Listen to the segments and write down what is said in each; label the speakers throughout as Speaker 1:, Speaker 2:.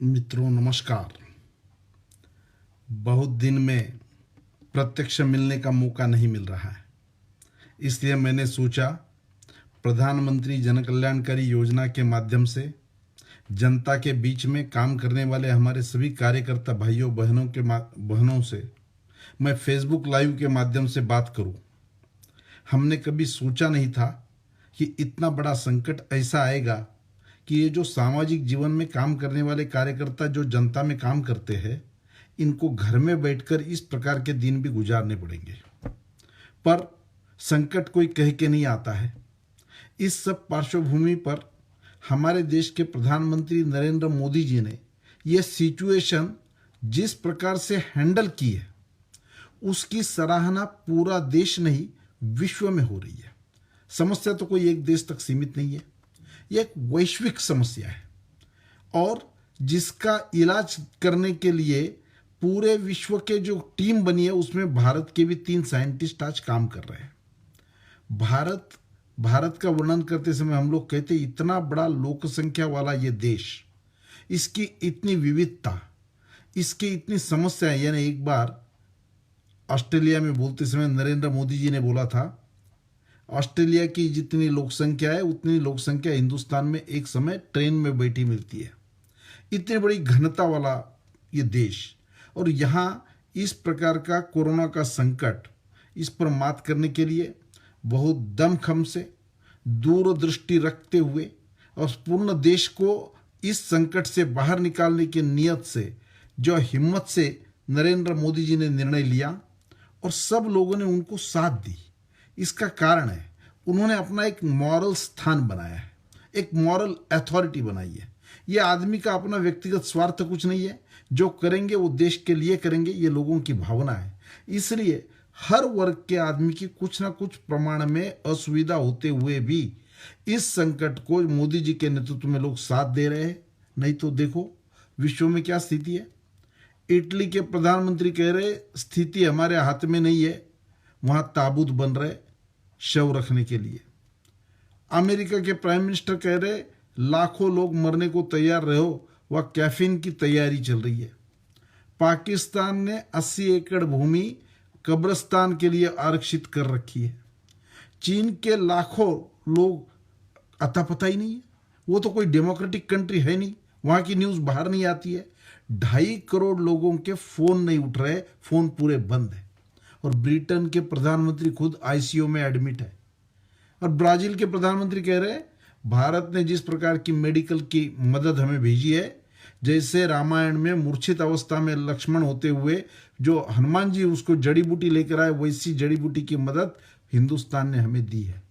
Speaker 1: मित्रों नमस्कार। बहुत दिन में प्रत्यक्ष मिलने का मौका नहीं मिल रहा है, इसलिए मैंने सोचा प्रधानमंत्री जन कल्याणकारी योजना के माध्यम से जनता के बीच में काम करने वाले हमारे सभी कार्यकर्ता भाइयों बहनों से मैं फेसबुक लाइव के माध्यम से बात करूं। हमने कभी सोचा नहीं था कि इतना बड़ा संकट ऐसा आएगा कि ये जो सामाजिक जीवन में काम करने वाले कार्यकर्ता जो जनता में काम करते हैं, इनको घर में बैठकर इस प्रकार के दिन भी गुजारने पड़ेंगे। पर संकट कोई कह के नहीं आता है। इस सब पार्श्वभूमि पर हमारे देश के प्रधानमंत्री नरेंद्र मोदी जी ने यह सिचुएशन जिस प्रकार से हैंडल की है, उसकी सराहना पूरा देश नहीं विश्व में हो रही है। समस्या तो कोई एक देश तक सीमित नहीं है, यह एक वैश्विक समस्या है और जिसका इलाज करने के लिए पूरे विश्व के जो टीम बनी है उसमें भारत के भी 3 साइंटिस्ट आज काम कर रहे हैं। भारत का वर्णन करते समय हम लोग कहते इतना बड़ा लोक संख्या वाला ये देश, इसकी इतनी विविधता, इसकी इतनी समस्याएं। यानी एक बार ऑस्ट्रेलिया में बोलते समय नरेंद्र मोदी जी ने बोला था, ऑस्ट्रेलिया की जितनी लोक संख्या है उतनी लोक संख्या हिंदुस्तान में एक समय ट्रेन में बैठी मिलती है। इतनी बड़ी घनता वाला ये देश, और यहाँ इस प्रकार का कोरोना का संकट, इस पर मात करने के लिए बहुत दमखम से, दूरदृष्टि रखते हुए और पूर्ण देश को इस संकट से बाहर निकालने की नियत से, जो हिम्मत से नरेंद्र मोदी जी ने निर्णय लिया और सब लोगों ने उनको साथ दी। इसका कारण है उन्होंने अपना एक मॉरल स्थान बनाया है, एक मॉरल अथॉरिटी बनाई है। ये आदमी का अपना व्यक्तिगत स्वार्थ कुछ नहीं है, जो करेंगे वो देश के लिए करेंगे, ये लोगों की भावना है। इसलिए हर वर्ग के आदमी की कुछ ना कुछ प्रमाण में असुविधा होते हुए भी इस संकट को मोदी जी के नेतृत्व में लोग साथ दे रहे हैं। नहीं तो देखो विश्व में क्या स्थिति है। इटली के प्रधानमंत्री कह रहे स्थिति हमारे हाथ में नहीं है, वहां ताबूत बन रहे शव रखने के लिए। अमेरिका के प्राइम मिनिस्टर कह रहे लाखों लोग मरने को तैयार रहो, वह कैफीन की तैयारी चल रही है। पाकिस्तान ने 80 एकड़ भूमि कब्रिस्तान के लिए आरक्षित कर रखी है। चीन के लाखों लोग अता पता ही नहीं है, वो तो कोई डेमोक्रेटिक कंट्री है नहीं, वहां की न्यूज बाहर नहीं आती है। 2.5 करोड़ लोगों के फोन नहीं उठ रहे, फोन पूरे बंद है। और ब्रिटेन के प्रधानमंत्री खुद आईसीयू में एडमिट है। और ब्राजील के प्रधानमंत्री कह रहे हैं भारत ने जिस प्रकार की मेडिकल की मदद हमें भेजी है, जैसे रामायण में मूर्छित अवस्था में लक्ष्मण होते हुए जो हनुमान जी उसको जड़ी बूटी लेकर आए, वैसी जड़ी बूटी की मदद हिंदुस्तान ने हमें दी है।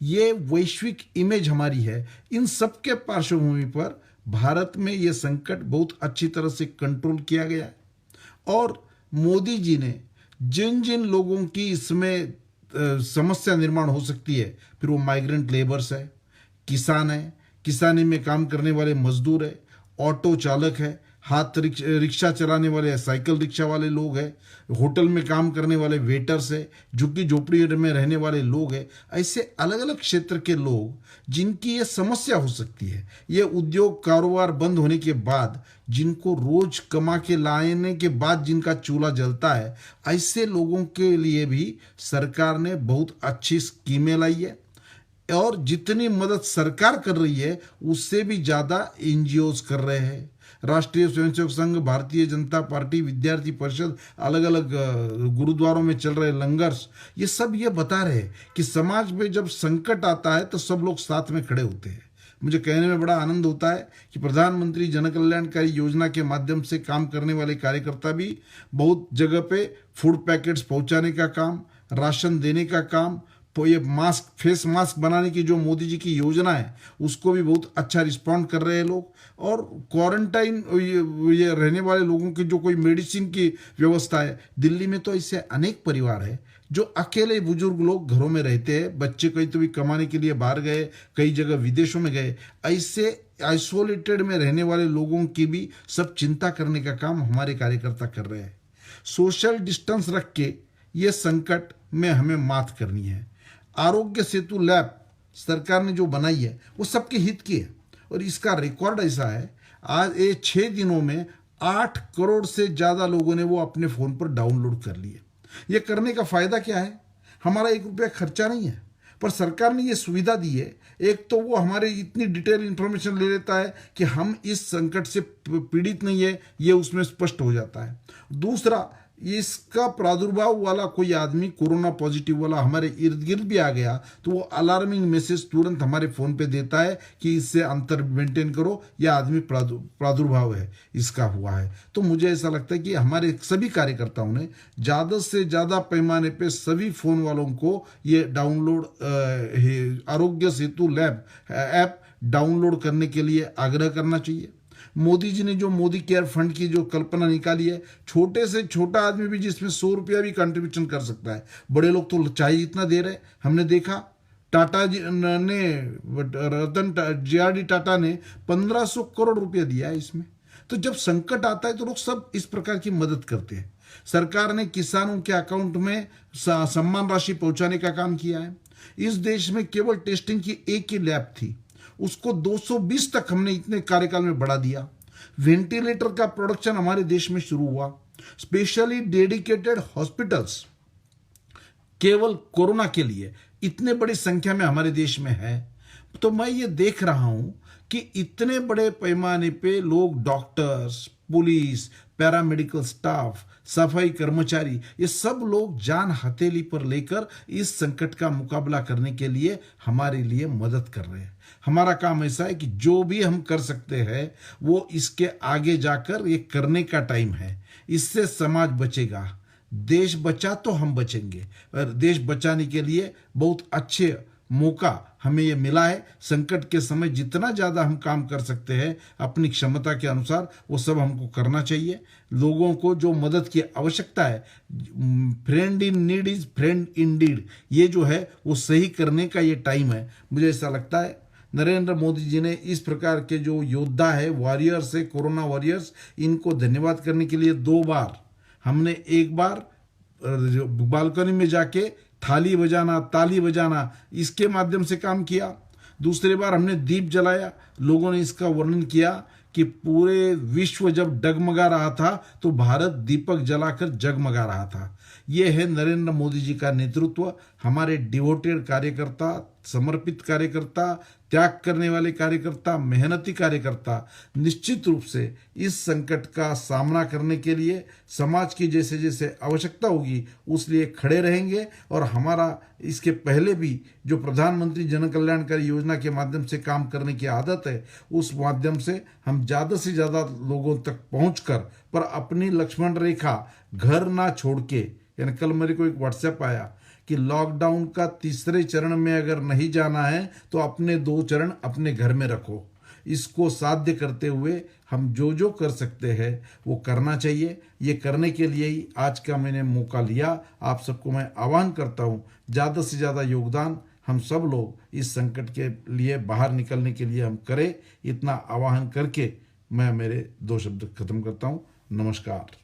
Speaker 1: ये वैश्विक इमेज हमारी है। इन सब के पार्श्वभूमि पर भारत में ये संकट बहुत अच्छी तरह से कंट्रोल किया गया है। और मोदी जी ने जिन जिन लोगों की इसमें समस्या निर्माण हो सकती है, फिर वो माइग्रेंट लेबर्स है, किसान है, किसानी में काम करने वाले मजदूर है, ऑटो चालक है, हाथ रिक्शा चलाने वाले, साइकिल रिक्शा वाले लोग हैं, होटल में काम करने वाले वेटर्स है, झुग्गी झोपड़ी में रहने वाले लोग हैं। ऐसे अलग अलग क्षेत्र के लोग जिनकी ये समस्या हो सकती है, ये उद्योग कारोबार बंद होने के बाद जिनको रोज कमा के लाने के बाद जिनका चूल्हा जलता है, ऐसे लोगों के लिए भी सरकार ने बहुत अच्छी स्कीमें लाई है। और जितनी मदद सरकार कर रही है उससे भी ज़्यादा एनजीओज कर रहे हैं। राष्ट्रीय स्वयंसेवक संघ, भारतीय जनता पार्टी, विद्यार्थी परिषद, अलग अलग गुरुद्वारों में चल रहे लंगर्स, ये सब ये बता रहे हैं कि समाज में जब संकट आता है तो सब लोग साथ में खड़े होते हैं। मुझे कहने में बड़ा आनंद होता है कि प्रधानमंत्री जन कल्याणकारी योजना के माध्यम से काम करने वाले कार्यकर्ता भी बहुत जगह पे फूड पैकेट्स पहुंचाने का काम, राशन देने का काम, तो ये मास्क, फेस मास्क बनाने की जो मोदी जी की योजना है उसको भी बहुत अच्छा रिस्पॉन्ड कर रहे हैं लोग। और क्वारंटाइन ये रहने वाले लोगों की जो कोई मेडिसिन की व्यवस्था है, दिल्ली में तो ऐसे अनेक परिवार है जो अकेले बुजुर्ग लोग घरों में रहते हैं, बच्चे कहीं तो भी कमाने के लिए बाहर गए, कई जगह विदेशों में गए, ऐसे आइसोलेटेड में रहने वाले लोगों की भी सब चिंता करने का काम हमारे कार्यकर्ता कर रहे हैं। सोशल डिस्टेंस रख के ये संकट में हमें मात करनी है। आरोग्य सेतु लैब सरकार ने जो बनाई है वो सबके हित की है और इसका रिकॉर्ड ऐसा है, आज ये 6 दिनों में 8 करोड़ से ज़्यादा लोगों ने वो अपने फ़ोन पर डाउनलोड कर लिए। ये करने का फ़ायदा क्या है? हमारा 1 रुपया खर्चा नहीं है, पर सरकार ने ये सुविधा दी है। एक तो वो हमारे इतनी डिटेल इंफॉर्मेशन ले लेता है कि हम इस संकट से पीड़ित नहीं है, ये उसमें स्पष्ट हो जाता है। दूसरा, इसका प्रादुर्भाव वाला कोई आदमी कोरोना पॉजिटिव वाला हमारे इर्द गिर्द भी आ गया तो वो अलार्मिंग मैसेज तुरंत हमारे फ़ोन पे देता है कि इससे अंतर मेंटेन करो, यह आदमी प्रादुर्भाव है इसका हुआ है। तो मुझे ऐसा लगता है कि हमारे सभी कार्यकर्ताओं ने ज़्यादा से ज़्यादा पैमाने पे सभी फ़ोन वालों को ये download Aarogya Setu lab app download करने के लिए आग्रह करना चाहिए। मोदी जी ने जो मोदी केयर फंड की जो कल्पना निकाली है, छोटे से छोटा आदमी भी जिसमें 100 रुपया भी कंट्रीब्यूशन कर सकता है। बड़े लोग तो चाहिए इतना दे रहे। हमने देखा टाटा जी ने, रतन JRD टाटा ने 1500 करोड़ रुपया दिया है इसमें। तो जब संकट आता है तो लोग सब इस प्रकार की मदद करते हैं। सरकार ने किसानों के अकाउंट में सम्मान राशि पहुंचाने का काम किया है। इस देश में केवल टेस्टिंग की एक ही लैब थी, उसको 220 तक हमने इतने कार्यकाल में बढ़ा दिया। वेंटिलेटर का प्रोडक्शन हमारे देश में शुरू हुआ। स्पेशली डेडिकेटेड हॉस्पिटल्स केवल कोरोना के लिए इतने बड़ी संख्या में हमारे देश में है। तो मैं ये देख रहा हूं कि इतने बड़े पैमाने पे लोग, डॉक्टर्स, पुलिस, पैरामेडिकल स्टाफ, सफाई कर्मचारी, ये सब लोग जान हथेली पर लेकर इस संकट का मुकाबला करने के लिए हमारे लिए मदद कर रहे हैं। हमारा काम ऐसा है कि जो भी हम कर सकते हैं वो इसके आगे जाकर ये करने का टाइम है। इससे समाज बचेगा, देश बचा तो हम बचेंगे। और देश बचाने के लिए बहुत अच्छे मौका हमें ये मिला है। संकट के समय जितना ज़्यादा हम काम कर सकते हैं अपनी क्षमता के अनुसार, वो सब हमको करना चाहिए। लोगों को जो मदद की आवश्यकता है, friend in need is friend in deed, ये जो है वो सही करने का ये टाइम है। मुझे ऐसा लगता है नरेंद्र मोदी जी ने इस प्रकार के जो योद्धा है, वॉरियर्स है, कोरोना वॉरियर्स, इनको धन्यवाद करने के लिए 2 बार हमने, एक बार बालकनी में जाके थाली बजाना, ताली बजाना, इसके माध्यम से काम किया। दूसरी बार हमने दीप जलाया। लोगों ने इसका वर्णन किया कि पूरे विश्व जब डगमगा रहा था तो भारत दीपक जलाकर जगमगा रहा था। ये है नरेंद्र मोदी जी का नेतृत्व। हमारे डिवोटेड कार्यकर्ता, समर्पित कार्यकर्ता, त्याग करने वाले कार्यकर्ता, मेहनती कार्यकर्ता निश्चित रूप से इस संकट का सामना करने के लिए समाज की जैसे जैसे आवश्यकता होगी उस लिए खड़े रहेंगे। और हमारा इसके पहले भी जो प्रधानमंत्री जन कल्याणकारी योजना के माध्यम से काम करने की आदत है, उस माध्यम से हम ज़्यादा से ज़्यादा लोगों तक पहुंचकर पर अपनी लक्ष्मण रेखा घर ना छोड़ के, यानी कल मेरे को एक व्हाट्सएप आया कि लॉकडाउन का 3रे चरण में अगर नहीं जाना है तो अपने 2 चरण अपने घर में रखो। इसको साध्य करते हुए हम जो जो कर सकते हैं वो करना चाहिए। ये करने के लिए ही आज का मैंने मौका लिया। आप सबको मैं आह्वान करता हूँ, ज़्यादा से ज़्यादा योगदान हम सब लोग इस संकट के लिए बाहर निकलने के लिए हम करें। इतना आह्वान करके मैं मेरे 2 शब्द खत्म करता हूँ। नमस्कार।